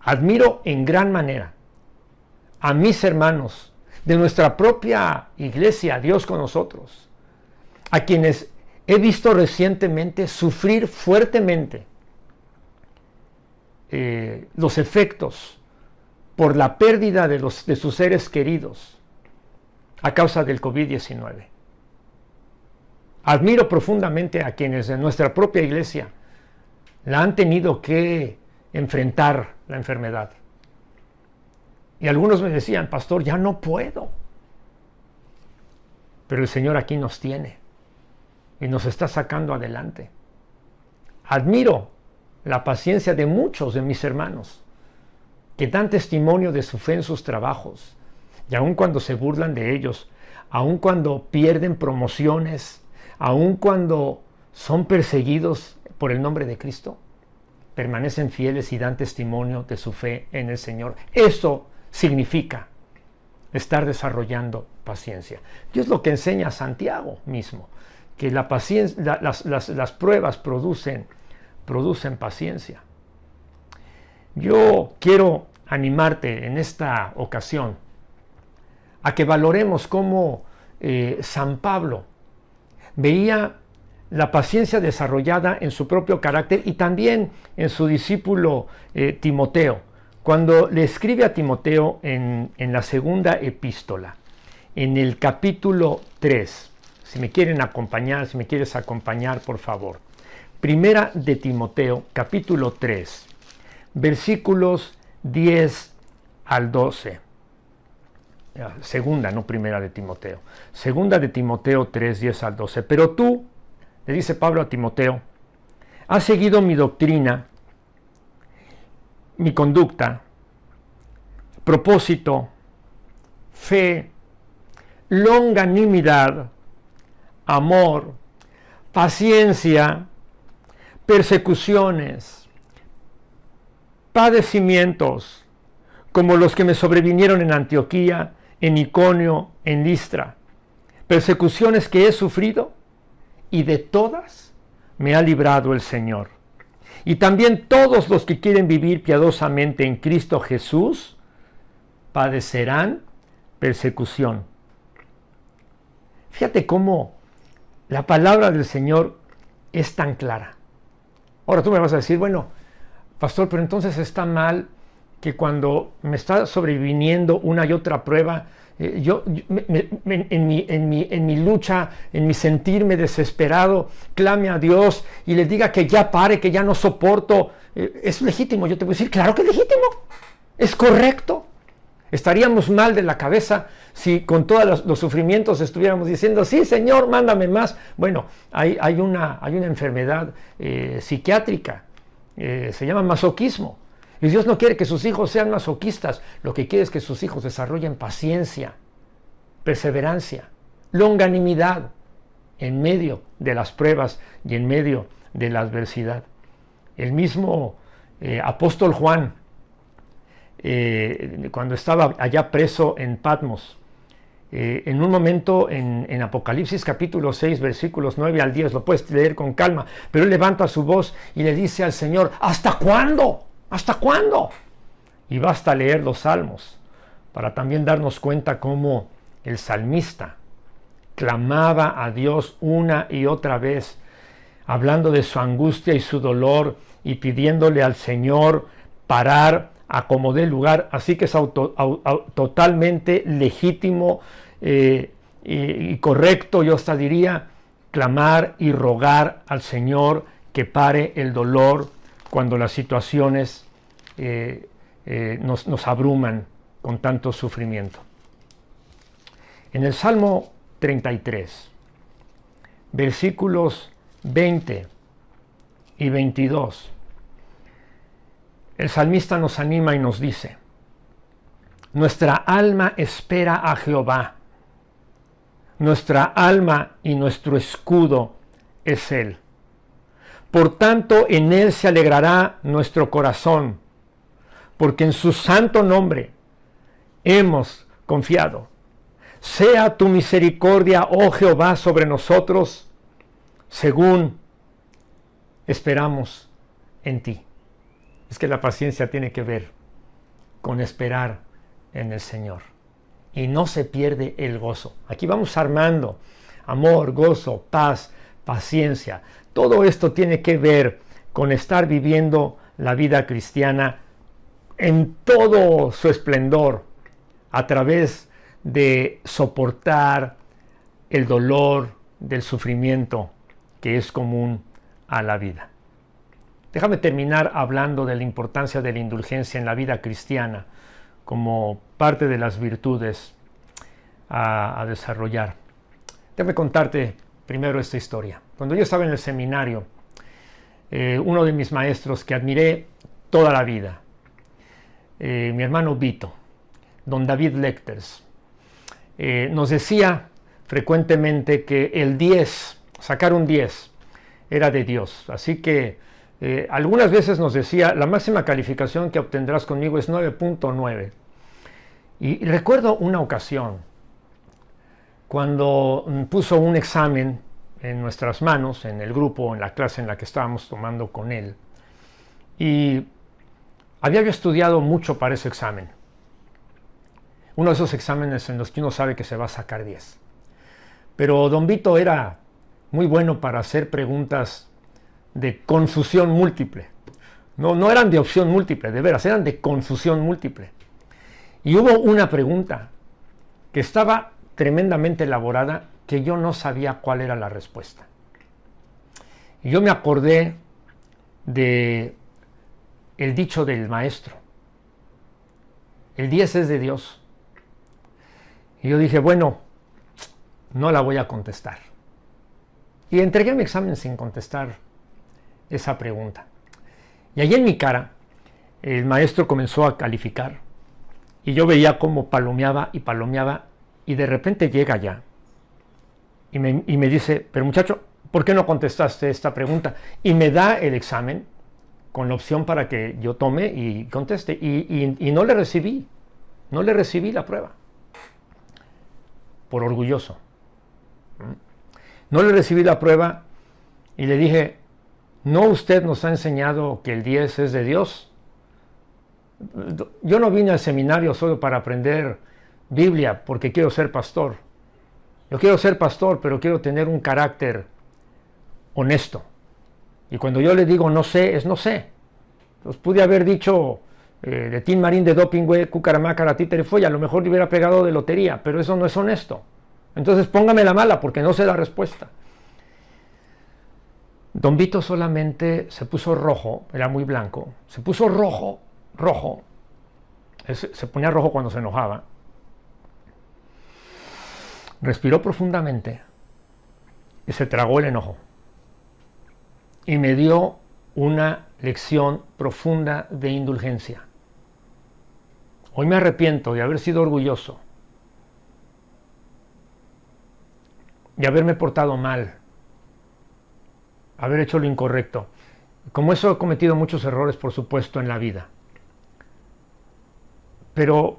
Speaker 5: Admiro en gran manera a mis hermanos de nuestra propia iglesia, Dios con nosotros, a quienes he visto recientemente sufrir fuertemente los efectos por la pérdida de sus seres queridos a causa del COVID-19. Admiro profundamente a quienes en nuestra propia iglesia la han tenido que enfrentar la enfermedad. Y algunos me decían, pastor, ya no puedo. Pero el Señor aquí nos tiene y nos está sacando adelante. Admiro la paciencia de muchos de mis hermanos que dan testimonio de su fe en sus trabajos, y aun cuando se burlan de ellos, aun cuando pierden promociones, aun cuando son perseguidos por el nombre de Cristo, permanecen fieles y dan testimonio de su fe en el Señor. Eso significa estar desarrollando paciencia. Y es lo que enseña Santiago mismo, que la paciencia, las pruebas producen paciencia. Yo quiero animarte en esta ocasión a que valoremos cómo San Pablo veía la paciencia desarrollada en su propio carácter y también en su discípulo Timoteo, cuando le escribe a Timoteo en la segunda epístola, en el capítulo 3. Si me quieren acompañar, si me quieres acompañar, por favor. Primera de Timoteo, capítulo 3, versículos 10 al 12. Segunda, no primera de Timoteo. Segunda de Timoteo 3, 10 al 12. Pero tú, le dice Pablo a Timoteo, has seguido mi doctrina, mi conducta, propósito, fe, longanimidad, amor, paciencia, persecuciones, padecimientos, como los que me sobrevinieron en Antioquía, en Iconio, en Listra, persecuciones que he sufrido, y de todas me ha librado el Señor. Y también todos los que quieren vivir piadosamente en Cristo Jesús padecerán persecución. Fíjate cómo la palabra del Señor es tan clara. Ahora tú me vas a decir, bueno, pastor, pero entonces está mal que cuando me está sobreviniendo una y otra prueba, en mi lucha, en mi sentirme desesperado, clame a Dios y le diga que ya pare, que ya no soporto. ¿Es legítimo? Yo te voy a decir, claro que es legítimo, es correcto. Estaríamos mal de la cabeza si con todos los sufrimientos estuviéramos diciendo, sí, Señor, mándame más. Bueno, hay una enfermedad psiquiátrica, se llama masoquismo. Y Dios no quiere que sus hijos sean masoquistas, lo que quiere es que sus hijos desarrollen paciencia, perseverancia, longanimidad en medio de las pruebas y en medio de la adversidad. El mismo apóstol Juan, cuando estaba allá preso en Patmos, en un momento en Apocalipsis capítulo 6, versículos 9 al 10, lo puedes leer con calma, pero él levanta su voz y le dice al Señor, ¿hasta cuándo? ¿Hasta cuándo? Y basta leer los salmos para también darnos cuenta cómo el salmista clamaba a Dios una y otra vez, hablando de su angustia y su dolor y pidiéndole al Señor parar a como dé lugar. Así que es totalmente legítimo y correcto, yo hasta diría, clamar y rogar al Señor que pare el dolor cuando las situaciones nos abruman con tanto sufrimiento. En el Salmo 33, versículos 20 y 22, el salmista nos anima y nos dice, nuestra alma espera a Jehová, nuestra alma y nuestro escudo es Él. Por tanto, en Él se alegrará nuestro corazón. porque en su santo nombre hemos confiado. Sea tu misericordia, oh Jehová, sobre nosotros, según esperamos en ti. Es que la paciencia tiene que ver con esperar en el Señor. Y no se pierde el gozo. Aquí vamos armando amor, gozo, paz, paciencia. Todo esto tiene que ver con estar viviendo la vida cristiana en todo su esplendor, a través de soportar el dolor del sufrimiento que es común a la vida. Déjame terminar hablando de la importancia de la indulgencia en la vida cristiana como parte de las virtudes a desarrollar. Déjame contarte primero esta historia. Cuando yo estaba en el seminario, uno de mis maestros que admiré toda la vida, mi hermano Vito, don David Lecters, nos decía frecuentemente que el 10, sacar un 10, era de Dios. Así que algunas veces nos decía, la máxima calificación que obtendrás conmigo es 9.9. Y recuerdo una ocasión, cuando puso un examen en nuestras manos, en el grupo, en la clase en la que estábamos tomando con él, y había yo estudiado mucho para ese examen. Uno de esos exámenes en los que uno sabe que se va a sacar 10. Pero don Vito era muy bueno para hacer preguntas de confusión múltiple. No eran de opción múltiple, de veras, eran de confusión múltiple. Y hubo una pregunta que estaba tremendamente elaborada que yo no sabía cuál era la respuesta. Y yo me acordé de el dicho del maestro. El 10 es de Dios. Y yo dije, bueno, no la voy a contestar. Y entregué mi examen sin contestar esa pregunta. Y allí en mi cara, el maestro comenzó a calificar. Y yo veía cómo palomeaba, y de repente llega ya. Y me dice, pero muchacho, ¿por qué no contestaste esta pregunta? Y me da el examen con la opción para que yo tome y conteste. Y no le recibí la prueba. Por orgulloso. No le recibí la prueba y le dije, ¿no usted nos ha enseñado que el 10 es de Dios? Yo no vine al seminario solo para aprender Biblia porque quiero ser pastor. Yo quiero ser pastor, pero quiero tener un carácter honesto. Y cuando yo le digo no sé, es no sé. Pues pude haber dicho de Tin Marín de doping, güey, cucaramácara, títere, folla, a lo mejor le hubiera pegado de lotería, pero eso no es honesto. Entonces póngame la mala porque no sé la respuesta. Don Vito solamente se puso rojo, era muy blanco, se puso rojo. Se ponía rojo cuando se enojaba. Respiró profundamente y se tragó el enojo. Y me dio una lección profunda de indulgencia. Hoy me arrepiento de haber sido orgulloso, de haberme portado mal, haber hecho lo incorrecto. Como eso he cometido muchos errores, por supuesto, en la vida. Pero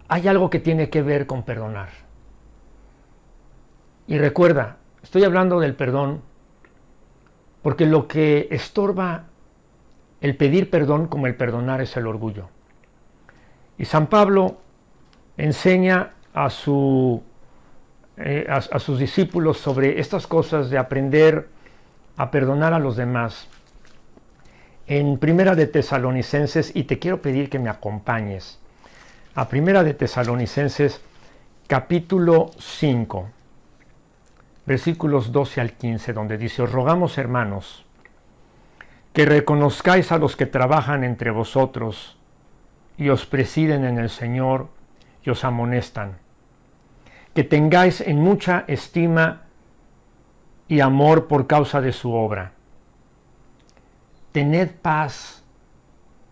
Speaker 5: hay algo que tiene que ver con perdonar. Y recuerda, estoy hablando del perdón porque lo que estorba el pedir perdón como el perdonar es el orgullo. Y San Pablo enseña a sus discípulos sobre estas cosas de aprender a perdonar a los demás. En Primera de Tesalonicenses, y te quiero pedir que me acompañes, a Primera de Tesalonicenses, capítulo 5, versículos 12 al 15, donde dice, os rogamos, hermanos, que reconozcáis a los que trabajan entre vosotros y os presiden en el Señor y os amonestan, que tengáis en mucha estima y amor por causa de su obra. Tened paz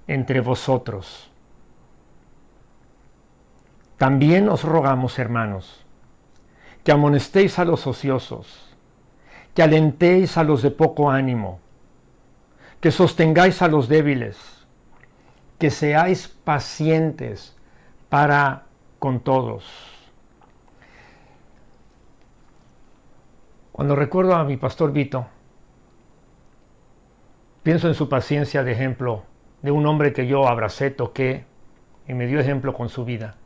Speaker 5: entre vosotros. También os rogamos, hermanos, que amonestéis a los ociosos, que alentéis a los de poco ánimo, que sostengáis a los débiles, que seáis pacientes para con todos. Cuando recuerdo a mi pastor Vito, pienso en su paciencia de ejemplo, de un hombre que yo abracé, toqué y me dio ejemplo con su vida.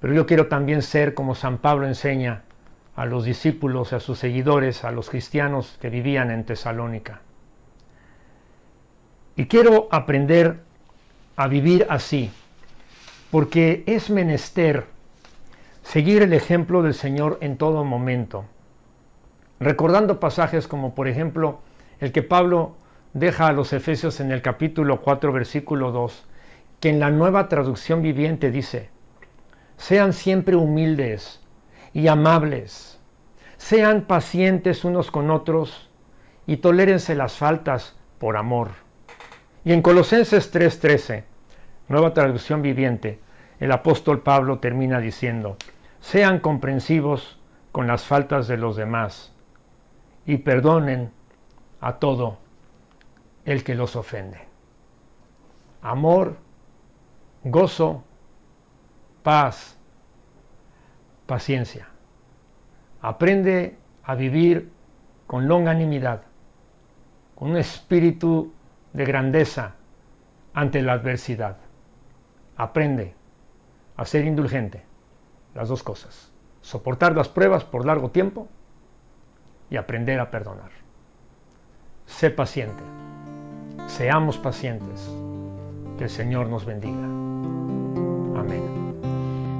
Speaker 5: Pero yo quiero también ser como San Pablo enseña a los discípulos, a sus seguidores, a los cristianos que vivían en Tesalónica. Y quiero aprender a vivir así, porque es menester seguir el ejemplo del Señor en todo momento, recordando pasajes como por ejemplo el que Pablo deja a los Efesios en el capítulo 4 versículo 2, que en la Nueva Traducción Viviente dice: sean siempre humildes y amables, sean pacientes unos con otros y tolérense las faltas por amor. Y en Colosenses 3:13, Nueva Traducción Viviente, el apóstol Pablo termina diciendo: sean comprensivos con las faltas de los demás y perdonen a todo el que los ofende. Amor, gozo, paz, paciencia. Aprende a vivir con longanimidad, con un espíritu de grandeza ante la adversidad. Aprende a ser indulgente, las dos cosas. Soportar las pruebas por largo tiempo y aprender a perdonar. Sé paciente. Seamos pacientes. Que el Señor nos bendiga. Amén.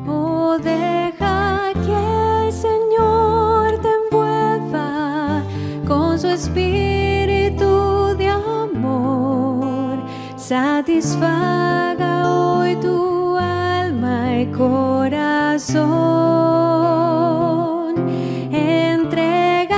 Speaker 6: Oh, deja que el Señor te envuelva con su espíritu de amor. Satisfaga hoy tu alma y corazón. Entrégale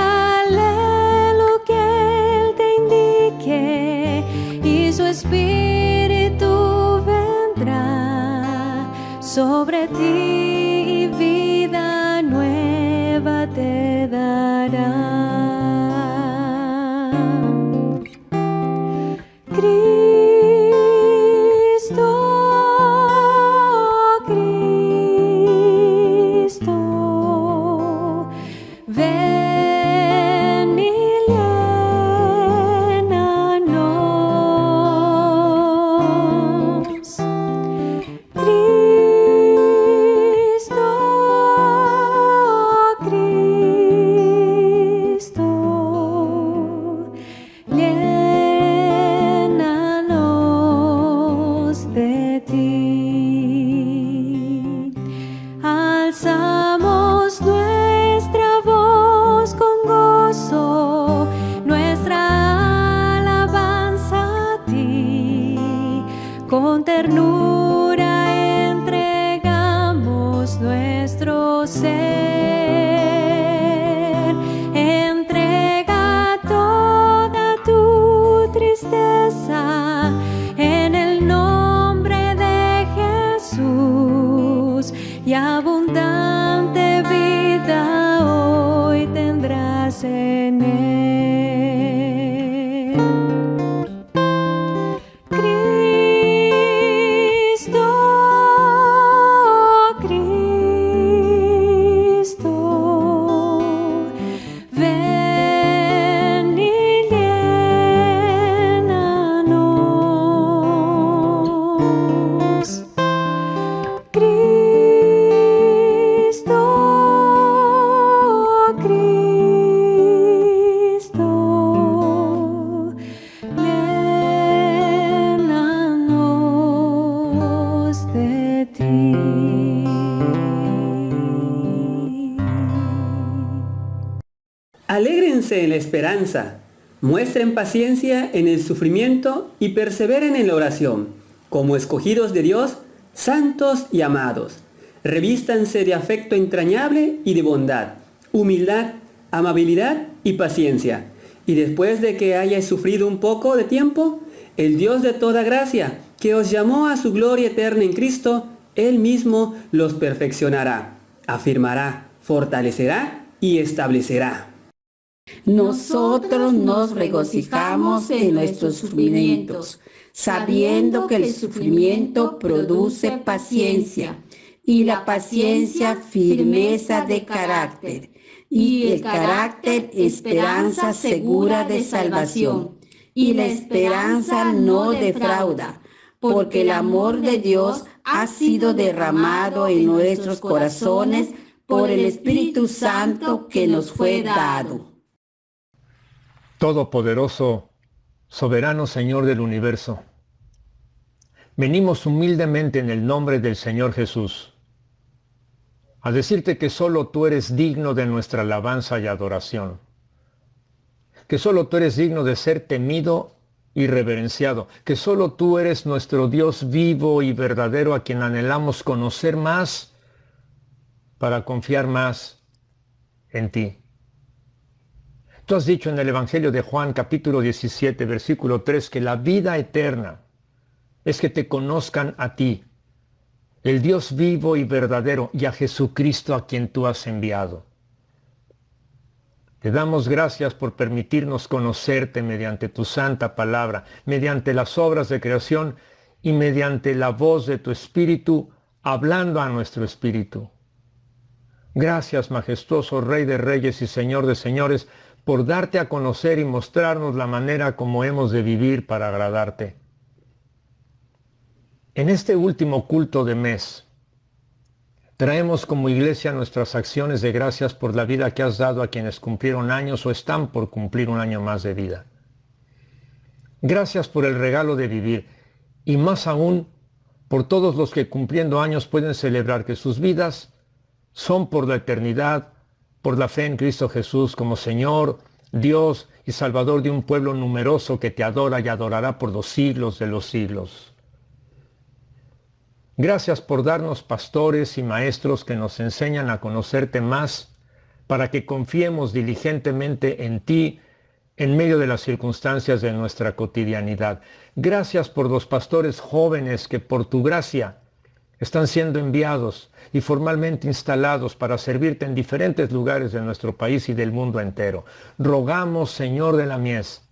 Speaker 6: lo que Él te indique y su espíritu vendrá sobre ti y vida nueva te dará. Cristo, ven y llénanos. Cristo, llénanos de ti. Alzamos nuestra voz con gozo, nuestra alabanza a ti. Con ternura entregamos nuestro ser. Entrega toda tu tristeza en el nombre de Jesús y abundante vida hoy tendrás en Él. Cristo, Cristo, ven y llénanos. Cristo, Cristo, llénanos de ti.
Speaker 3: Alégrense en la esperanza, muestren paciencia en el sufrimiento y perseveren en la oración, como escogidos de Dios, santos y amados. Revístanse de afecto entrañable y de bondad, humildad, amabilidad y paciencia. Y después de que hayáis sufrido un poco de tiempo, el Dios de toda gracia, que os llamó a su gloria eterna en Cristo, Él mismo los perfeccionará, afirmará, fortalecerá y establecerá.
Speaker 4: Nosotros nos regocijamos en nuestros sufrimientos, sabiendo que el sufrimiento produce paciencia, y la paciencia firmeza de carácter, y el carácter esperanza segura de salvación, y la esperanza no defrauda, porque el amor de Dios ha sido derramado en nuestros corazones por el Espíritu Santo que nos fue dado.
Speaker 5: Todopoderoso, soberano Señor del universo, venimos humildemente en el nombre del Señor Jesús a decirte que solo tú eres digno de nuestra alabanza y adoración, que solo tú eres digno de ser temido y reverenciado, que solo tú eres nuestro Dios vivo y verdadero a quien anhelamos conocer más para confiar más en ti. Tú has dicho en el Evangelio de Juan capítulo 17 versículo 3 que la vida eterna es que te conozcan a ti, el Dios vivo y verdadero, y a Jesucristo a quien tú has enviado. Te damos gracias por permitirnos conocerte mediante tu santa palabra, mediante las obras de creación y mediante la voz de tu Espíritu hablando a nuestro espíritu. Gracias, majestuoso Rey de Reyes y Señor de Señores, por darte a conocer y mostrarnos la manera como hemos de vivir para agradarte. En este último culto de mes, traemos como iglesia nuestras acciones de gracias por la vida que has dado a quienes cumplieron años o están por cumplir un año más de vida. Gracias por el regalo de vivir y más aún por todos los que cumpliendo años pueden celebrar que sus vidas son por la eternidad, por la fe en Cristo Jesús como Señor, Dios y Salvador de un pueblo numeroso que te adora y adorará por los siglos de los siglos. Gracias por darnos pastores y maestros que nos enseñan a conocerte más para que confiemos diligentemente en ti en medio de las circunstancias de nuestra cotidianidad. Gracias por los pastores jóvenes que por tu gracia están siendo enviados y formalmente instalados para servirte en diferentes lugares de nuestro país y del mundo entero. Rogamos, Señor de la mies,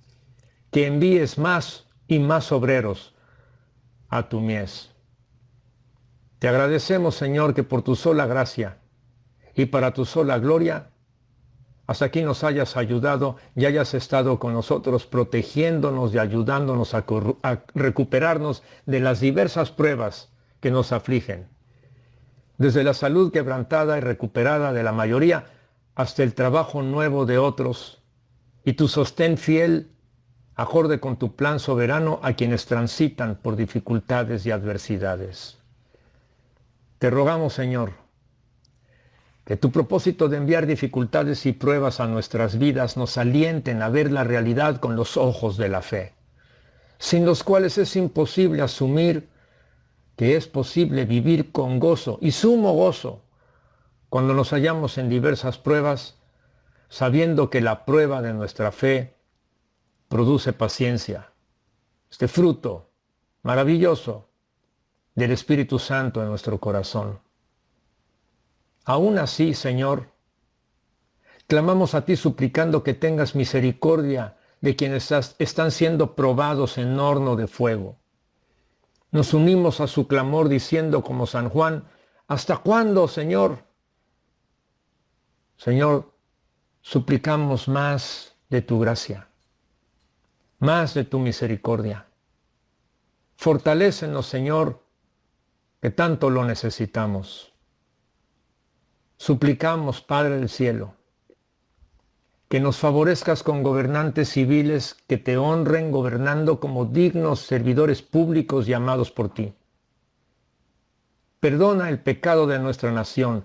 Speaker 5: que envíes más y más obreros a tu mies. Te agradecemos, Señor, que por tu sola gracia y para tu sola gloria, hasta aquí nos hayas ayudado y hayas estado con nosotros protegiéndonos y ayudándonos a recuperarnos de las diversas pruebas que nos afligen. Desde la salud quebrantada y recuperada de la mayoría hasta el trabajo nuevo de otros y tu sostén fiel acorde con tu plan soberano a quienes transitan por dificultades y adversidades. Te rogamos, Señor, que tu propósito de enviar dificultades y pruebas a nuestras vidas nos alienten a ver la realidad con los ojos de la fe, sin los cuales es imposible asumir que es posible vivir con gozo y sumo gozo cuando nos hallamos en diversas pruebas, sabiendo que la prueba de nuestra fe produce paciencia, este fruto maravilloso del Espíritu Santo en nuestro corazón. Aún así, Señor, clamamos a ti suplicando que tengas misericordia de quienes están siendo probados en horno de fuego. Nos unimos a su clamor diciendo como San Juan, ¿hasta cuándo, Señor? Señor, suplicamos más de tu gracia, más de tu misericordia. Fortalécenos, Señor, que tanto lo necesitamos. Suplicamos, Padre del cielo, que nos favorezcas con gobernantes civiles que te honren gobernando como dignos servidores públicos llamados por ti. Perdona el pecado de nuestra nación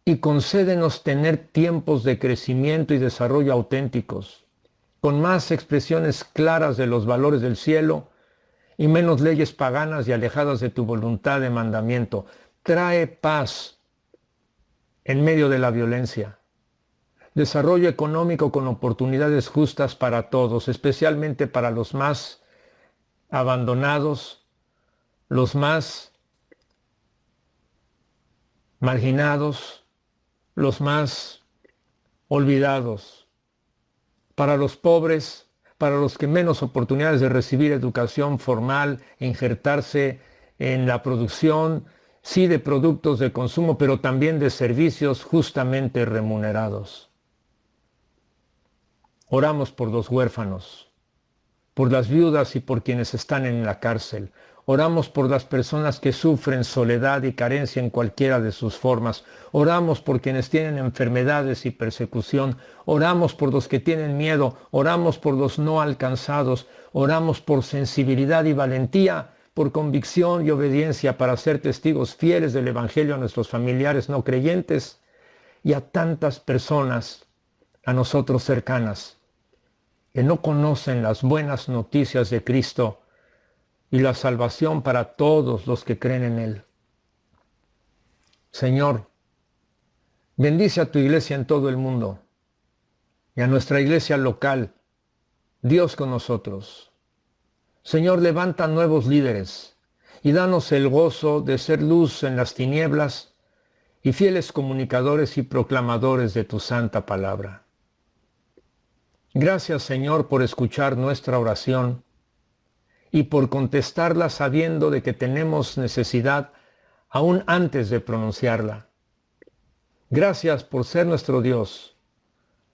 Speaker 5: y concédenos tener tiempos de crecimiento y desarrollo auténticos, con más expresiones claras de los valores del cielo y menos leyes paganas y alejadas de tu voluntad de mandamiento. Trae paz en medio de la violencia. Desarrollo económico con oportunidades justas para todos, especialmente para los más abandonados, los más marginados, los más olvidados, para los pobres, para los que menos oportunidades de recibir educación formal, injertarse en la producción, sí de productos de consumo, pero también de servicios justamente remunerados. Oramos por los huérfanos, por las viudas y por quienes están en la cárcel. Oramos por las personas que sufren soledad y carencia en cualquiera de sus formas. Oramos por quienes tienen enfermedades y persecución. Oramos por los que tienen miedo. Oramos por los no alcanzados. Oramos por sensibilidad y valentía, por convicción y obediencia para ser testigos fieles del Evangelio a nuestros familiares no creyentes y a tantas personas a nosotros cercanas que no conocen las buenas noticias de Cristo y la salvación para todos los que creen en Él. Señor, bendice a tu iglesia en todo el mundo y a nuestra iglesia local. Dios con nosotros. Señor, levanta nuevos líderes y danos el gozo de ser luz en las tinieblas y fieles comunicadores y proclamadores de tu santa palabra. Gracias, Señor, por escuchar nuestra oración y por contestarla sabiendo de que tenemos necesidad aún antes de pronunciarla. Gracias por ser nuestro Dios.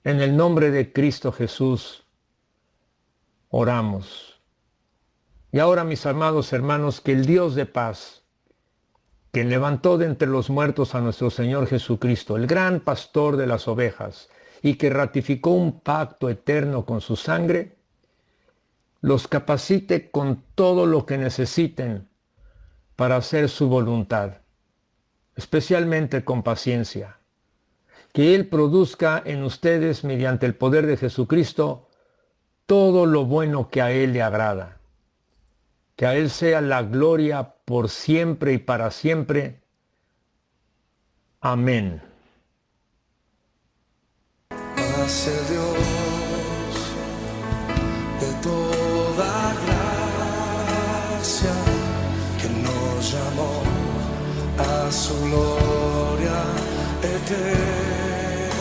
Speaker 5: En el nombre de Cristo Jesús, oramos. Y ahora, mis amados hermanos, que el Dios de paz, quien levantó de entre los muertos a nuestro Señor Jesucristo, el gran pastor de las ovejas, y que ratificó un pacto eterno con su sangre, los capacite con todo lo que necesiten para hacer su voluntad, especialmente con paciencia. Que Él produzca en ustedes, mediante el poder de Jesucristo, todo lo bueno que a Él le agrada. Que a Él sea la gloria por siempre y para siempre. Amén.
Speaker 2: Mas el Dios de toda gracia, que nos llamó a su gloria eterna,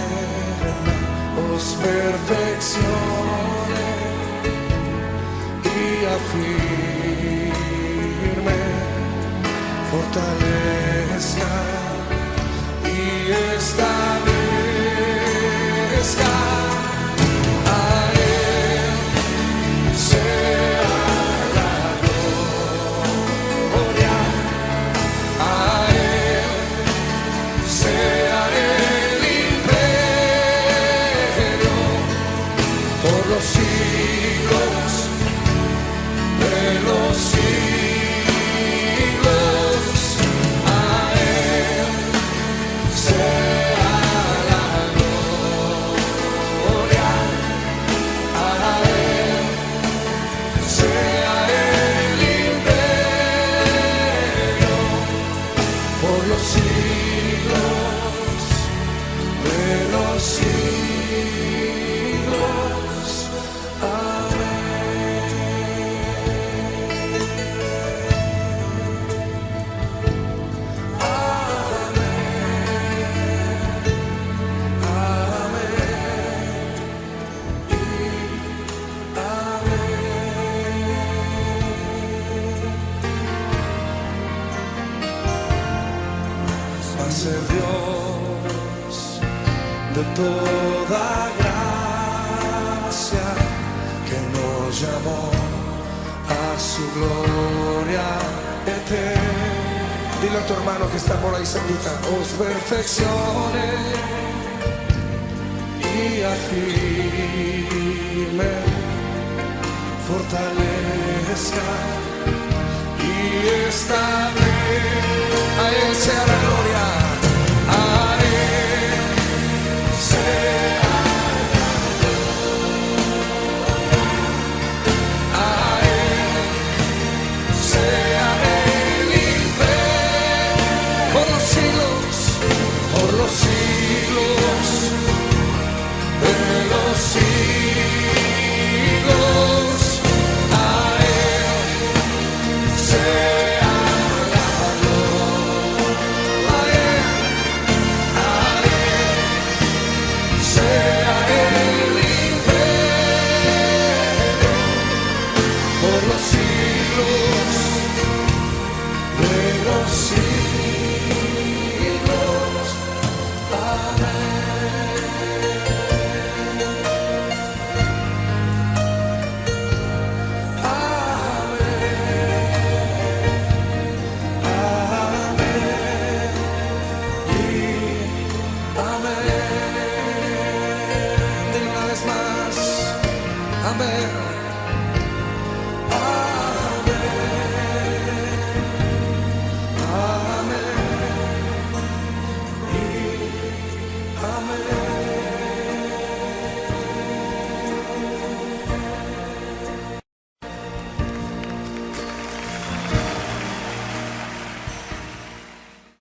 Speaker 2: os perfeccione y afirme, fortalezca y establezca. A Él sea la gloria, a Él sea el imperio por los siglos de los siglos. A Él sea la gloria, a Él sea el imperio por los siglos de los siglos. Amén. Mas el Dios de toda gracia, que nos llamó a su gloria eterna. Dile a tu hermano que está por ahí cerquita: os perfeccione y afirme, fortalezca y establezca. A Él sea la gloria, a Él sea la gloria, a Él sea el imperio por los siglos de los siglos. A Él sea la gloria, a Él sea el imperio Amén.